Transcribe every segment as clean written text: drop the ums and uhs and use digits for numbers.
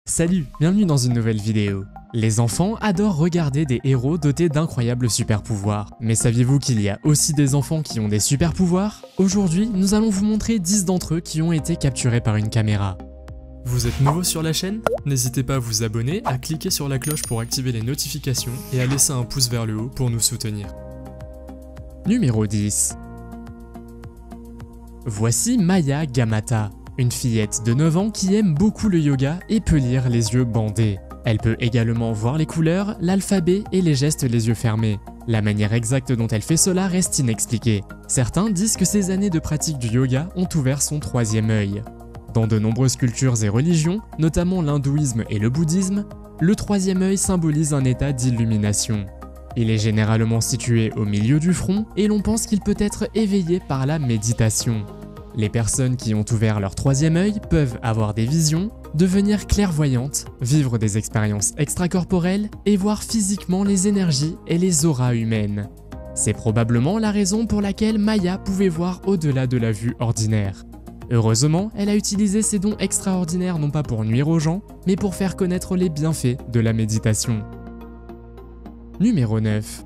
Salut, bienvenue dans une nouvelle vidéo. Les enfants adorent regarder des héros dotés d'incroyables super-pouvoirs. Mais saviez-vous qu'il y a aussi des enfants qui ont des super-pouvoirs? Aujourd'hui, nous allons vous montrer 10 d'entre eux qui ont été capturés par une caméra. Vous êtes nouveau sur la chaîne? N'hésitez pas à vous abonner, à cliquer sur la cloche pour activer les notifications et à laisser un pouce vers le haut pour nous soutenir. Numéro 10. Voici Maya Gamata, une fillette de 9 ans qui aime beaucoup le yoga et peut lire les yeux bandés. Elle peut également voir les couleurs, l'alphabet et les gestes les yeux fermés. La manière exacte dont elle fait cela reste inexpliquée. Certains disent que ces années de pratique du yoga ont ouvert son troisième œil. Dans de nombreuses cultures et religions, notamment l'hindouisme et le bouddhisme, le troisième œil symbolise un état d'illumination. Il est généralement situé au milieu du front et l'on pense qu'il peut être éveillé par la méditation. Les personnes qui ont ouvert leur troisième œil peuvent avoir des visions, devenir clairvoyantes, vivre des expériences extracorporelles et voir physiquement les énergies et les auras humaines. C'est probablement la raison pour laquelle Maya pouvait voir au-delà de la vue ordinaire. Heureusement, elle a utilisé ses dons extraordinaires non pas pour nuire aux gens, mais pour faire connaître les bienfaits de la méditation. Numéro 9.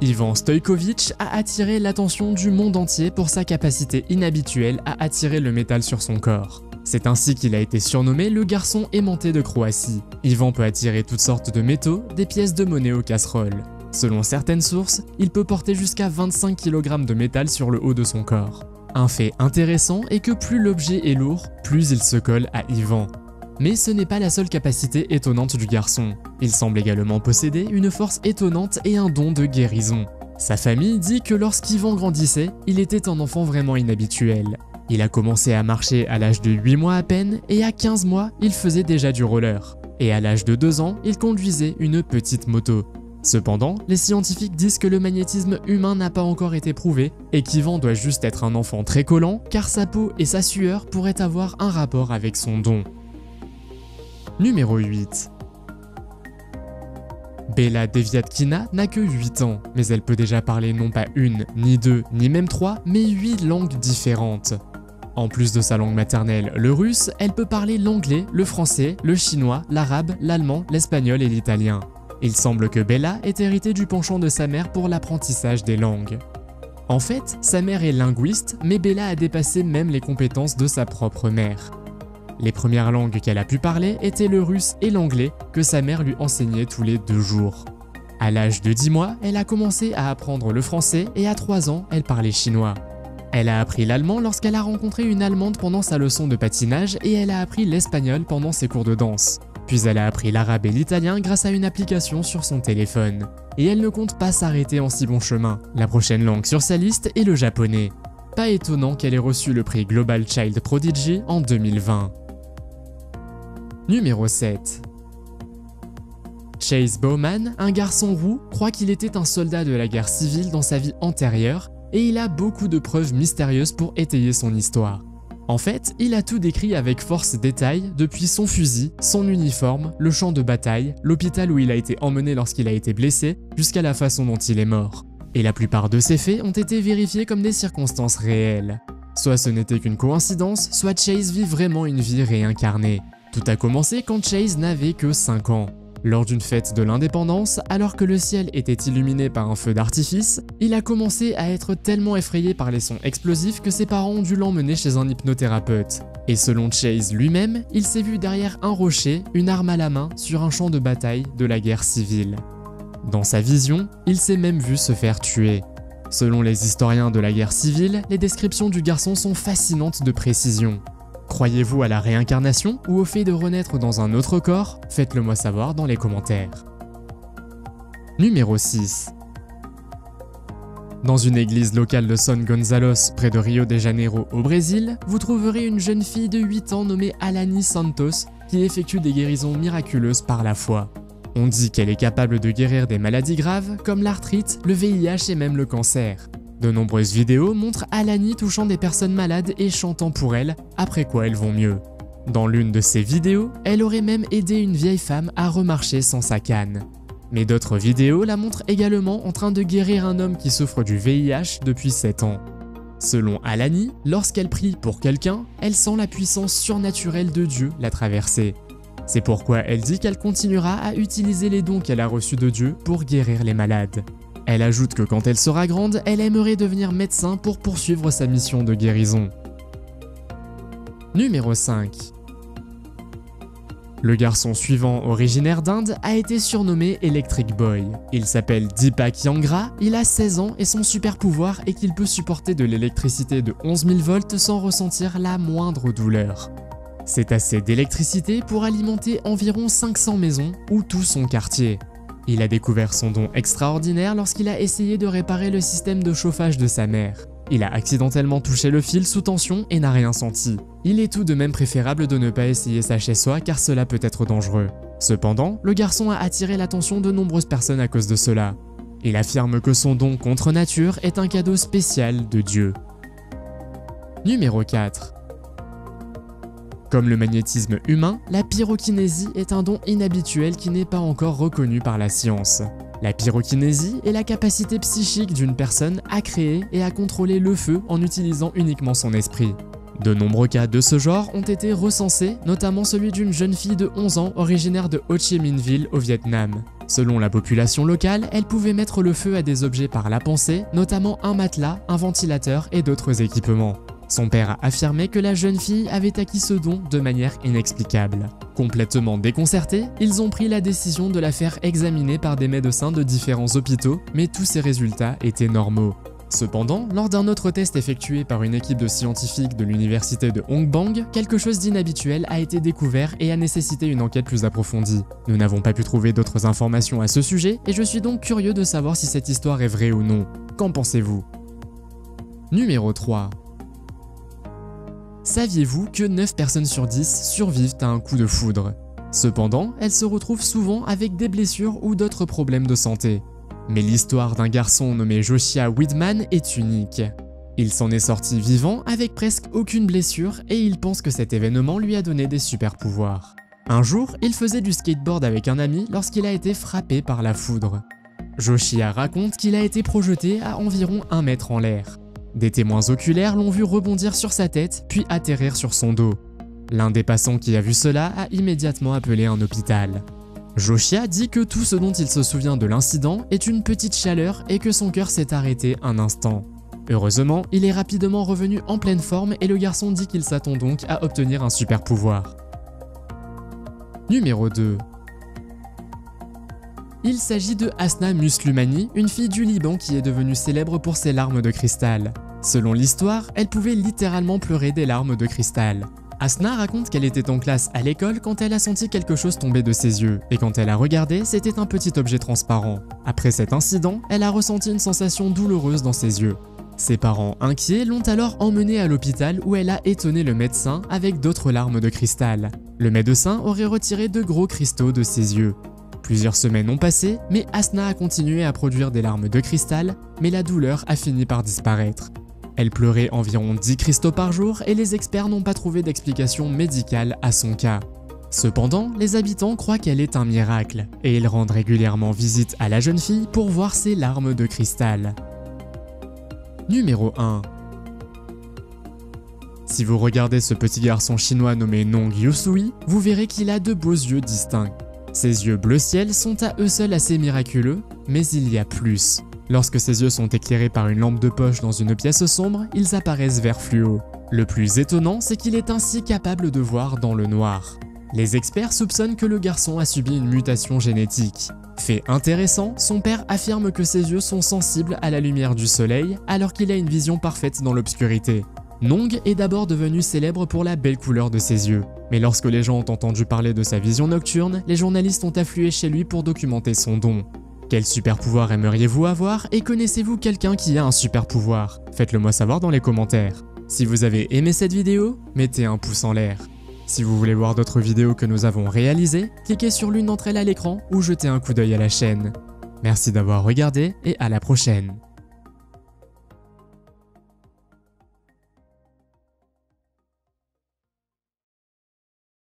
Ivan Stoïković a attiré l'attention du monde entier pour sa capacité inhabituelle à attirer le métal sur son corps. C'est ainsi qu'il a été surnommé le garçon aimanté de Croatie. Ivan peut attirer toutes sortes de métaux, des pièces de monnaie aux casseroles. Selon certaines sources, il peut porter jusqu'à 25 kg de métal sur le haut de son corps. Un fait intéressant est que plus l'objet est lourd, plus il se colle à Ivan. Mais ce n'est pas la seule capacité étonnante du garçon. Il semble également posséder une force étonnante et un don de guérison. Sa famille dit que lorsqu'Ivan grandissait, il était un enfant vraiment inhabituel. Il a commencé à marcher à l'âge de 8 mois à peine et à 15 mois, il faisait déjà du roller. Et à l'âge de 2 ans, il conduisait une petite moto. Cependant, les scientifiques disent que le magnétisme humain n'a pas encore été prouvé et qu'Ivan doit juste être un enfant très collant car sa peau et sa sueur pourraient avoir un rapport avec son don. Numéro 8. Bella Deviatkina n'a que 8 ans, mais elle peut déjà parler non pas une, ni deux, ni même 3, mais 8 langues différentes. En plus de sa langue maternelle, le russe, elle peut parler l'anglais, le français, le chinois, l'arabe, l'allemand, l'espagnol et l'italien. Il semble que Bella ait hérité du penchant de sa mère pour l'apprentissage des langues. En fait, sa mère est linguiste, mais Bella a dépassé même les compétences de sa propre mère. Les premières langues qu'elle a pu parler étaient le russe et l'anglais que sa mère lui enseignait tous les 2 jours. À l'âge de 10 mois, elle a commencé à apprendre le français et à 3 ans, elle parlait chinois. Elle a appris l'allemand lorsqu'elle a rencontré une Allemande pendant sa leçon de patinage et elle a appris l'espagnol pendant ses cours de danse. Puis elle a appris l'arabe et l'italien grâce à une application sur son téléphone. Et elle ne compte pas s'arrêter en si bon chemin. La prochaine langue sur sa liste est le japonais. Pas étonnant qu'elle ait reçu le prix Global Child Prodigy en 2020. Numéro 7. Chase Bowman, un garçon roux, croit qu'il était un soldat de la guerre civile dans sa vie antérieure et il a beaucoup de preuves mystérieuses pour étayer son histoire. En fait, il a tout décrit avec force détail, depuis son fusil, son uniforme, le champ de bataille, l'hôpital où il a été emmené lorsqu'il a été blessé, jusqu'à la façon dont il est mort. Et la plupart de ces faits ont été vérifiés comme des circonstances réelles. Soit ce n'était qu'une coïncidence, soit Chase vit vraiment une vie réincarnée. Tout a commencé quand Chase n'avait que 5 ans. Lors d'une fête de l'indépendance, alors que le ciel était illuminé par un feu d'artifice, il a commencé à être tellement effrayé par les sons explosifs que ses parents ont dû l'emmener chez un hypnothérapeute. Et selon Chase lui-même, il s'est vu derrière un rocher, une arme à la main, sur un champ de bataille de la guerre civile. Dans sa vision, il s'est même vu se faire tuer. Selon les historiens de la guerre civile, les descriptions du garçon sont fascinantes de précision. Croyez-vous à la réincarnation ou au fait de renaître dans un autre corps? Faites-le moi savoir dans les commentaires. Numéro 6. Dans une église locale de São Gonçalves, près de Rio de Janeiro au Brésil, vous trouverez une jeune fille de 8 ans nommée Alani Santos qui effectue des guérisons miraculeuses par la foi. On dit qu'elle est capable de guérir des maladies graves comme l'arthrite, le VIH et même le cancer. De nombreuses vidéos montrent Alani touchant des personnes malades et chantant pour elles, après quoi elles vont mieux. Dans l'une de ces vidéos, elle aurait même aidé une vieille femme à remarcher sans sa canne. Mais d'autres vidéos la montrent également en train de guérir un homme qui souffre du VIH depuis 7 ans. Selon Alani, lorsqu'elle prie pour quelqu'un, elle sent la puissance surnaturelle de Dieu la traverser. C'est pourquoi elle dit qu'elle continuera à utiliser les dons qu'elle a reçus de Dieu pour guérir les malades. Elle ajoute que quand elle sera grande, elle aimerait devenir médecin pour poursuivre sa mission de guérison. Numéro 5. Le garçon suivant, originaire d'Inde, a été surnommé Electric Boy. Il s'appelle Deepak Yangra, il a 16 ans et son super pouvoir est qu'il peut supporter de l'électricité de 11 000 volts sans ressentir la moindre douleur. C'est assez d'électricité pour alimenter environ 500 maisons ou tout son quartier. Il a découvert son don extraordinaire lorsqu'il a essayé de réparer le système de chauffage de sa mère. Il a accidentellement touché le fil sous tension et n'a rien senti. Il est tout de même préférable de ne pas essayer ça chez soi car cela peut être dangereux. Cependant, le garçon a attiré l'attention de nombreuses personnes à cause de cela. Il affirme que son don contre nature est un cadeau spécial de Dieu. Numéro 4. Comme le magnétisme humain, la pyrokinésie est un don inhabituel qui n'est pas encore reconnu par la science. La pyrokinésie est la capacité psychique d'une personne à créer et à contrôler le feu en utilisant uniquement son esprit. De nombreux cas de ce genre ont été recensés, notamment celui d'une jeune fille de 11 ans originaire de Ho Chi Minh Ville au Vietnam. Selon la population locale, elle pouvait mettre le feu à des objets par la pensée, notamment un matelas, un ventilateur et d'autres équipements. Son père a affirmé que la jeune fille avait acquis ce don de manière inexplicable. Complètement déconcertés, ils ont pris la décision de la faire examiner par des médecins de différents hôpitaux, mais tous ces résultats étaient normaux. Cependant, lors d'un autre test effectué par une équipe de scientifiques de l'université de Hong Bang, quelque chose d'inhabituel a été découvert et a nécessité une enquête plus approfondie. Nous n'avons pas pu trouver d'autres informations à ce sujet et je suis donc curieux de savoir si cette histoire est vraie ou non. Qu'en pensez-vous? Numéro 3. Saviez-vous que 9 personnes sur 10 survivent à un coup de foudre? Cependant, elles se retrouvent souvent avec des blessures ou d'autres problèmes de santé. Mais l'histoire d'un garçon nommé Joshua Widman est unique. Il s'en est sorti vivant avec presque aucune blessure et il pense que cet événement lui a donné des super pouvoirs. Un jour, il faisait du skateboard avec un ami lorsqu'il a été frappé par la foudre. Joshua raconte qu'il a été projeté à environ 1 mètre en l'air. Des témoins oculaires l'ont vu rebondir sur sa tête puis atterrir sur son dos. L'un des passants qui a vu cela a immédiatement appelé un hôpital. Joshua dit que tout ce dont il se souvient de l'incident est une petite chaleur et que son cœur s'est arrêté un instant. Heureusement, il est rapidement revenu en pleine forme et le garçon dit qu'il s'attend donc à obtenir un super pouvoir. Numéro 2. Il s'agit de Hasna Muslimani, une fille du Liban qui est devenue célèbre pour ses larmes de cristal. Selon l'histoire, elle pouvait littéralement pleurer des larmes de cristal. Hasna raconte qu'elle était en classe à l'école quand elle a senti quelque chose tomber de ses yeux, et quand elle a regardé, c'était un petit objet transparent. Après cet incident, elle a ressenti une sensation douloureuse dans ses yeux. Ses parents, inquiets, l'ont alors emmenée à l'hôpital où elle a étonné le médecin avec d'autres larmes de cristal. Le médecin aurait retiré de gros cristaux de ses yeux. Plusieurs semaines ont passé, mais Hasna a continué à produire des larmes de cristal, mais la douleur a fini par disparaître. Elle pleurait environ 10 cristaux par jour et les experts n'ont pas trouvé d'explication médicale à son cas. Cependant, les habitants croient qu'elle est un miracle, et ils rendent régulièrement visite à la jeune fille pour voir ses larmes de cristal. Numéro 1. Si vous regardez ce petit garçon chinois nommé Nong Yusui, vous verrez qu'il a de beaux yeux distincts. Ses yeux bleu ciel sont à eux seuls assez miraculeux, mais il y a plus. Lorsque ses yeux sont éclairés par une lampe de poche dans une pièce sombre, ils apparaissent vert fluo. Le plus étonnant, c'est qu'il est ainsi capable de voir dans le noir. Les experts soupçonnent que le garçon a subi une mutation génétique. Fait intéressant, son père affirme que ses yeux sont sensibles à la lumière du soleil, alors qu'il a une vision parfaite dans l'obscurité. Nong est d'abord devenu célèbre pour la belle couleur de ses yeux. Mais lorsque les gens ont entendu parler de sa vision nocturne, les journalistes ont afflué chez lui pour documenter son don. Quel super pouvoir aimeriez-vous avoir et connaissez-vous quelqu'un qui a un super pouvoir? Faites-le moi savoir dans les commentaires. Si vous avez aimé cette vidéo, mettez un pouce en l'air. Si vous voulez voir d'autres vidéos que nous avons réalisées, cliquez sur l'une d'entre elles à l'écran ou jetez un coup d'œil à la chaîne. Merci d'avoir regardé et à la prochaine.